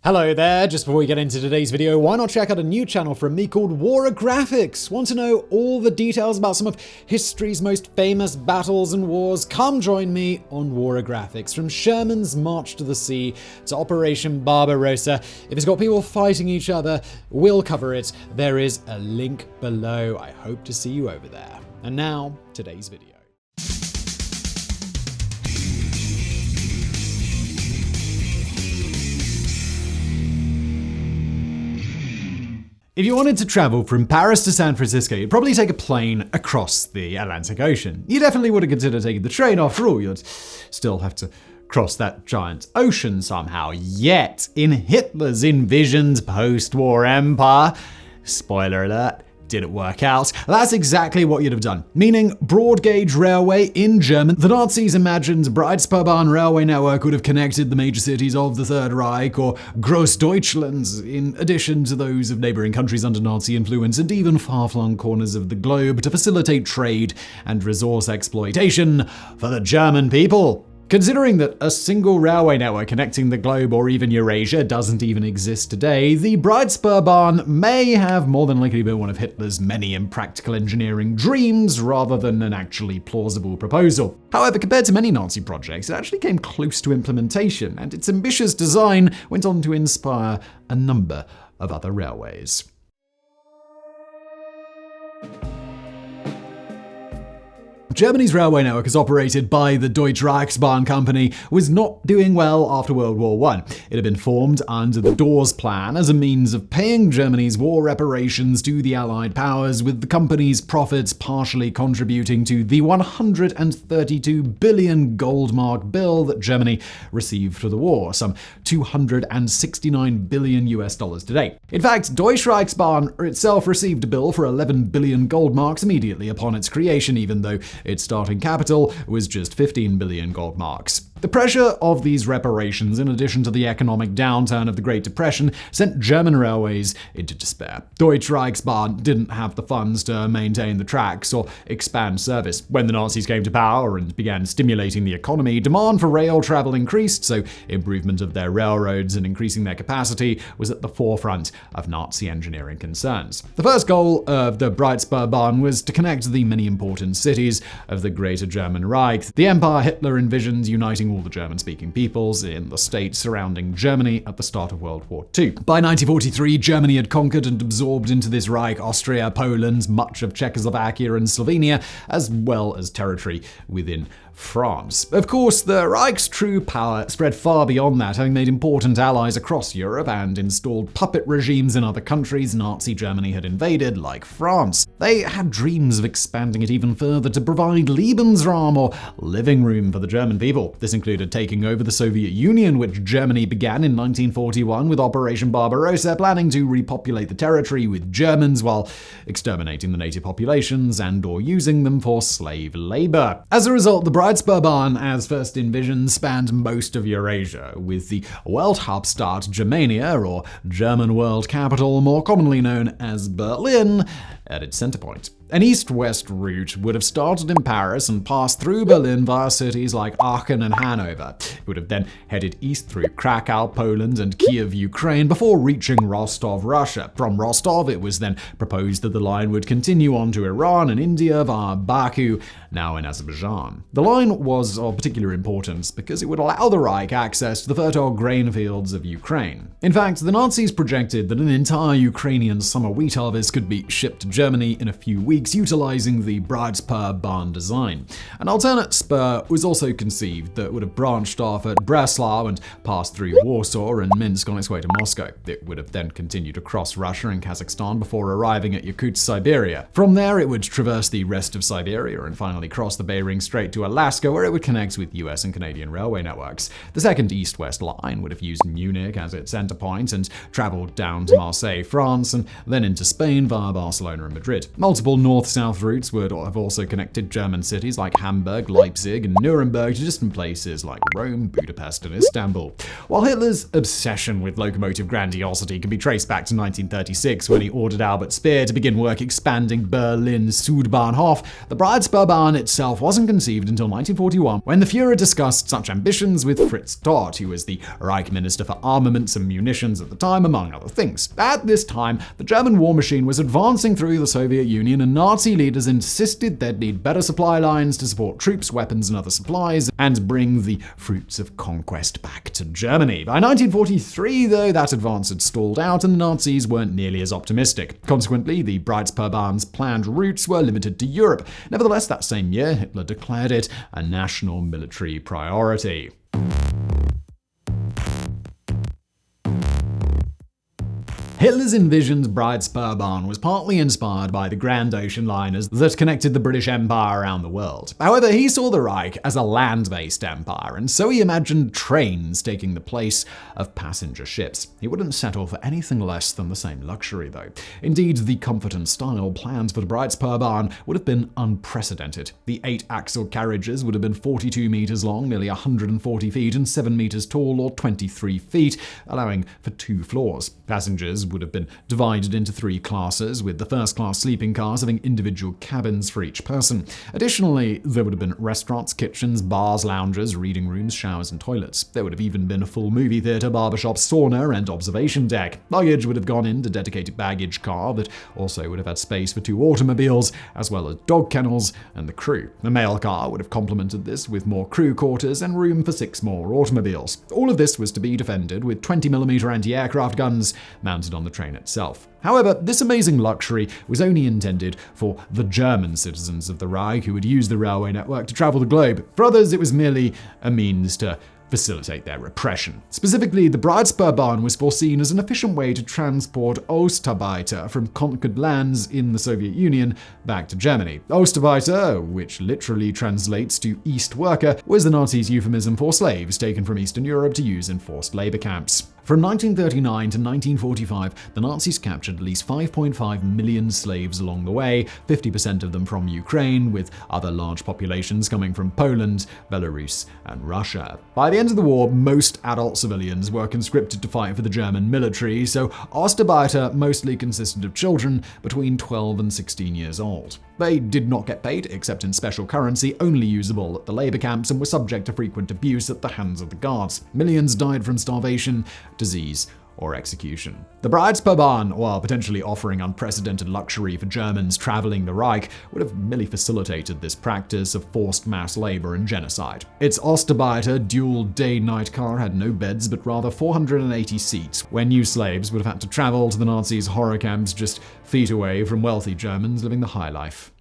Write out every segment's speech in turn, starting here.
Hello there, just before we get into today's video, why not check out a new channel from me called Warographics? Want to know all the details about some of history's most famous battles and wars? Come join me on Warographics. From Sherman's March to the Sea to Operation Barbarossa, if it's got people fighting each other, we'll cover it. There is a link below. I hope to see you over there. And now, today's video. If you wanted to travel from Paris to San Francisco, you'd probably take a plane across the Atlantic Ocean. You definitely would have considered taking the train. After all, you'd still have to cross that giant ocean somehow. Yet, in Hitler's envisioned post-war empire, spoiler alert, didn't work out. That's exactly what you'd have done. Meaning, broad gauge railway in German. The Nazis imagined Breitspurbahn railway network would have connected the major cities of the Third Reich or Großdeutschland, in addition to those of neighboring countries under Nazi influence and even far-flung corners of the globe to facilitate trade and resource exploitation for the German people. Considering that a single railway network connecting the globe or even Eurasia doesn't even exist today, the Breitspurbahn may have more than likely been one of Hitler's many impractical engineering dreams rather than an actually plausible proposal. However, compared to many Nazi projects, it actually came close to implementation, and its ambitious design went on to inspire a number of other railways. Germany's railway network, as operated by the Deutsche Reichsbahn company, was not doing well after World War I. It had been formed under the Dawes Plan as a means of paying Germany's war reparations to the Allied powers, with the company's profits partially contributing to the 132 billion Goldmark bill that Germany received for the war, some $269 billion today. In fact, Deutsche Reichsbahn itself received a bill for 11 billion Goldmarks immediately upon its creation, even though its starting capital was just 15 billion Goldmarks. The pressure of these reparations, in addition to the economic downturn of the Great Depression, sent German railways into despair. Deutsche Reichsbahn didn't have the funds to maintain the tracks or expand service. When the Nazis came to power and began stimulating the economy, demand for rail travel increased, so improvement of their railroads and increasing their capacity was at the forefront of Nazi engineering concerns. The first goal of the Breitspurbahn was to connect the many important cities of the Greater German Reich. The empire Hitler envisioned uniting all the German-speaking peoples in the states surrounding Germany at the start of World War II. By 1943, Germany had conquered and absorbed into this Reich Austria, Poland, much of Czechoslovakia and Slovenia, as well as territory within France. Of course, the Reich's true power spread far beyond that, having made important allies across Europe and installed puppet regimes in other countries Nazi Germany had invaded, like France. They had dreams of expanding it even further to provide Lebensraum, or living room, for the German people. This included taking over the Soviet Union, which Germany began in 1941 with Operation Barbarossa, planning to repopulate the territory with Germans while exterminating the native populations and/or using them for slave labor. As a result, the Breitspurbahn, as first envisioned, spanned most of Eurasia, with the Welthauptstadt Germania, or German world capital, more commonly known as Berlin, at its center point. An east-west route would have started in Paris and passed through Berlin via cities like Aachen and Hanover. It would have then headed east through Krakow, Poland, and Kiev, Ukraine, before reaching Rostov, Russia. From Rostov, it was then proposed that the line would continue on to Iran and India via Baku, now in Azerbaijan. The line was of particular importance because it would allow the Reich access to the fertile grain fields of Ukraine. In fact, the Nazis projected that an entire Ukrainian summer wheat harvest could be shipped to Germany in a few weeks, utilizing the Breitspurbahn design. An alternate spur was also conceived that would have branched off at Breslau and passed through Warsaw and Minsk on its way to Moscow. It would have then continued across Russia and Kazakhstan before arriving at Yakutsk, Siberia. From there, it would traverse the rest of Siberia and finally cross the Bering Strait to Alaska, where it would connect with US and Canadian railway networks. The second east-west line would have used Munich as its center point and traveled down to Marseille, France, and then into Spain via Barcelona and Madrid. Multiple north-south routes would have also connected German cities like Hamburg, Leipzig, and Nuremberg to distant places like Rome, Budapest, and Istanbul. While Hitler's obsession with locomotive grandiosity can be traced back to 1936 when he ordered Albert Speer to begin work expanding Berlin's Südbahnhof, the Breitspurbahn itself wasn't conceived until 1941 when the Führer discussed such ambitions with Fritz Todt, who was the Reich Minister for Armaments and Munitions at the time, among other things. At this time, the German war machine was advancing through the Soviet Union, and Nazi leaders insisted they'd need better supply lines to support troops, weapons, and other supplies, and bring the fruits of conquest back to Germany. By 1943, though, that advance had stalled out, and the Nazis weren't nearly as optimistic. Consequently, the Breitspurbahns planned routes were limited to Europe. Nevertheless, that same year, Hitler declared it a national military priority. Hitler's envisioned Breitspurbahn was partly inspired by the grand ocean liners that connected the British Empire around the world. However, he saw the Reich as a land-based empire, and so he imagined trains taking the place of passenger ships. He wouldn't settle for anything less than the same luxury, though. Indeed, the comfort and style planned for the Breitspurbahn would have been unprecedented. The 8-axle carriages would have been 42 meters long, nearly 140 feet, and 7 meters tall, or 23 feet, allowing for 2 floors. Passengers would have been divided into 3 classes, with the first-class sleeping cars having individual cabins for each person. Additionally, there would have been restaurants, kitchens, bars, lounges, reading rooms, showers, and toilets. There would have even been a full movie theater, barbershop, sauna, and observation deck. Luggage would have gone into a dedicated baggage car that also would have had space for 2 automobiles, as well as dog kennels and the crew. The mail car would have complemented this with more crew quarters and room for 6 more automobiles. All of this was to be defended with 20mm anti-aircraft guns mounted on the train itself. However, this amazing luxury was only intended for the German citizens of the Reich who would use the railway network to travel the globe. For others, it was merely a means to facilitate their repression. Specifically, the Breitspurbahn was foreseen as an efficient way to transport Ostarbeiter from conquered lands in the Soviet Union back to Germany. Ostarbeiter, which literally translates to East Worker, was the Nazis' euphemism for slaves taken from Eastern Europe to use in forced labor camps. From 1939 to 1945, the Nazis captured at least 5.5 million slaves along the way, 50% of them from Ukraine, with other large populations coming from Poland, Belarus, and Russia. By the end of the war, most adult civilians were conscripted to fight for the German military, so Ostarbeiter mostly consisted of children between 12 and 16 years old. They did not get paid, except in special currency only usable at the labor camps, and were subject to frequent abuse at the hands of the guards. Millions died from starvation, disease, or execution. The Breitspurbahn, while potentially offering unprecedented luxury for Germans traveling the Reich, would have merely facilitated this practice of forced mass labor and genocide. Its Ostarbeiter dual day-night car had no beds, but rather 480 seats, where new slaves would have had to travel to the Nazis' horror camps just feet away from wealthy Germans living the high life.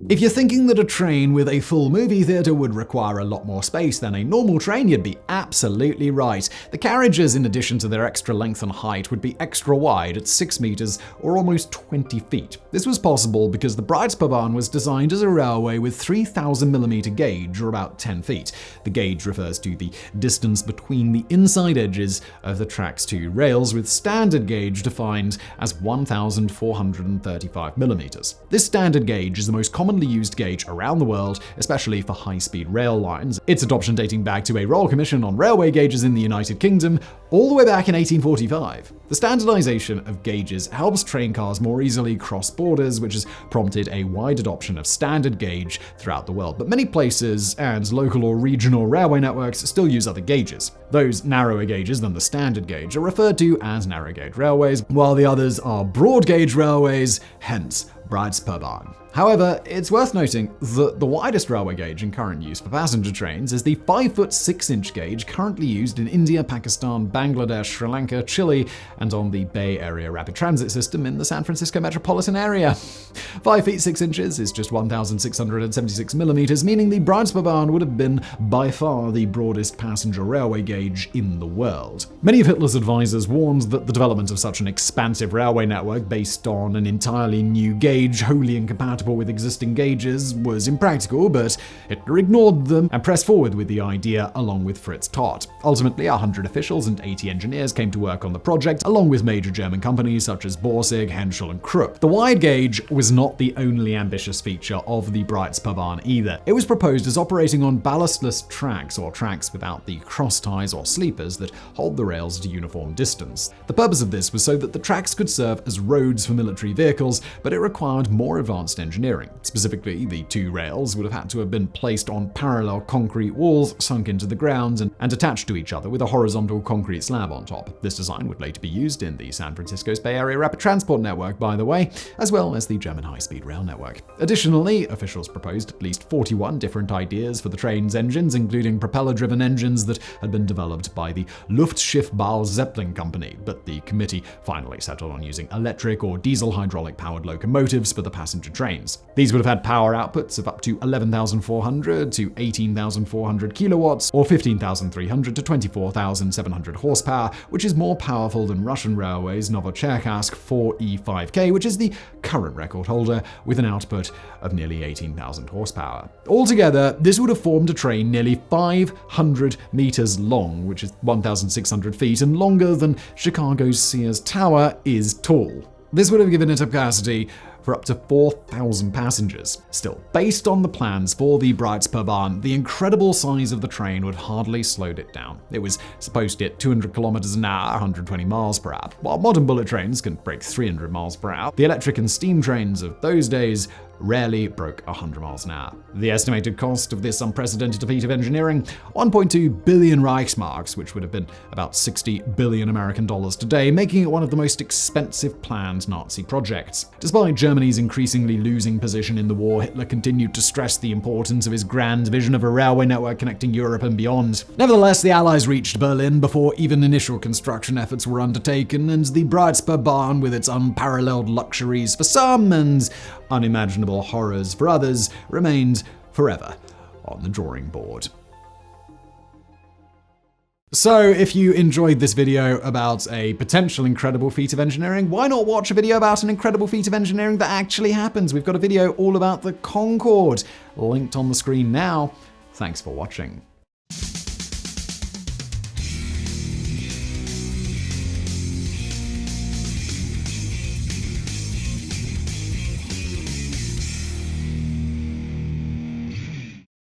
If you're thinking that a train with a full movie theater would require a lot more space than a normal train, you'd be absolutely right. The carriages, in addition to their extra length and height, would be extra wide at 6 meters or almost 20 feet. This was possible because the Breitspurbahn was designed as a railway with 3,000mm gauge, or about 10 feet. The gauge refers to the distance between the inside edges of the track's 2 rails, with standard gauge defined as 1,435mm. This standard gauge is the most commonly used gauge around the world, especially for high-speed rail lines. Its adoption dating back to a Royal Commission on Railway Gauges in the United Kingdom all the way back in 1845. The standardization of gauges helps train cars more easily cross borders, which has prompted a wide adoption of standard gauge throughout the world. But many places and local or regional railway networks still use other gauges. Those narrower gauges than the standard gauge are referred to as narrow gauge railways, while the others are broad gauge railways, hence Breitspurbahn. However, it's worth noting that the widest railway gauge in current use for passenger trains is the 5-foot 6-inch gauge currently used in India, Pakistan, Bangladesh, Sri Lanka, Chile, and on the Bay Area Rapid Transit System in the San Francisco metropolitan area. 5 feet 6 inches is just 1,676 millimeters, meaning the Breitspurbahn would have been by far the broadest passenger railway gauge in the world. Many of Hitler's advisors warned that the development of such an expansive railway network based on an entirely new gauge, wholly incompatible transport with existing gauges was impractical, but Hitler ignored them and pressed forward with the idea along with Fritz Todt. Ultimately, 100 officials and 80 engineers came to work on the project, along with major German companies such as Borsig, Henschel, and Krupp. The wide gauge was not the only ambitious feature of the Breitspurbahn either. It was proposed as operating on ballastless tracks, or tracks without the cross ties or sleepers that hold the rails at a uniform distance. The purpose of this was so that the tracks could serve as roads for military vehicles, but it required more advanced engineering. Specifically, the two rails would have had to have been placed on parallel concrete walls sunk into the ground and attached to each other with a horizontal concrete slab on top. This design would later be used in the San Francisco's Bay Area Rapid Transport Network, by the way, as well as the German high-speed rail network. Additionally, officials proposed at least 41 different ideas for the train's engines, including propeller-driven engines that had been developed by the Luftschiffbau Zeppelin Company, but the committee finally settled on using electric or diesel hydraulic-powered locomotives for the passenger trains. These would have had power outputs of up to 11,400 to 18,400 kilowatts, or 15,300 to 24,700 horsepower, which is more powerful than Russian Railways' Novocherkassk 4E5K, which is the current record holder, with an output of nearly 18,000 horsepower. Altogether, this would have formed a train nearly 500 meters long, which is 1,600 feet, and longer than Chicago's Sears Tower is tall. This would have given it a capacity for up to 4,000 passengers. Still, based on the plans for the Breitspurbahn, the incredible size of the train would hardly slowed it down. It was supposed to hit 200 kilometers an hour, 120 miles per hour. While modern bullet trains can break 300 miles per hour, the electric and steam trains of those days rarely broke 100 miles an hour. The estimated cost of this unprecedented feat of engineering, 1.2 billion Reichsmarks, which would have been about 60 billion American dollars today, making it one of the most expensive planned Nazi projects. Despite Germany's increasingly losing position in the war, Hitler continued to stress the importance of his grand vision of a railway network connecting Europe and beyond. Nevertheless, the Allies reached Berlin before even initial construction efforts were undertaken, and the Breitspurbahn, with its unparalleled luxuries for some and unimaginable horrors for others, remained forever on the drawing board. So, if you enjoyed this video about a potential incredible feat of engineering, why not watch a video about an incredible feat of engineering that actually happens? We've got a video all about the Concorde, linked on the screen now. Thanks for watching.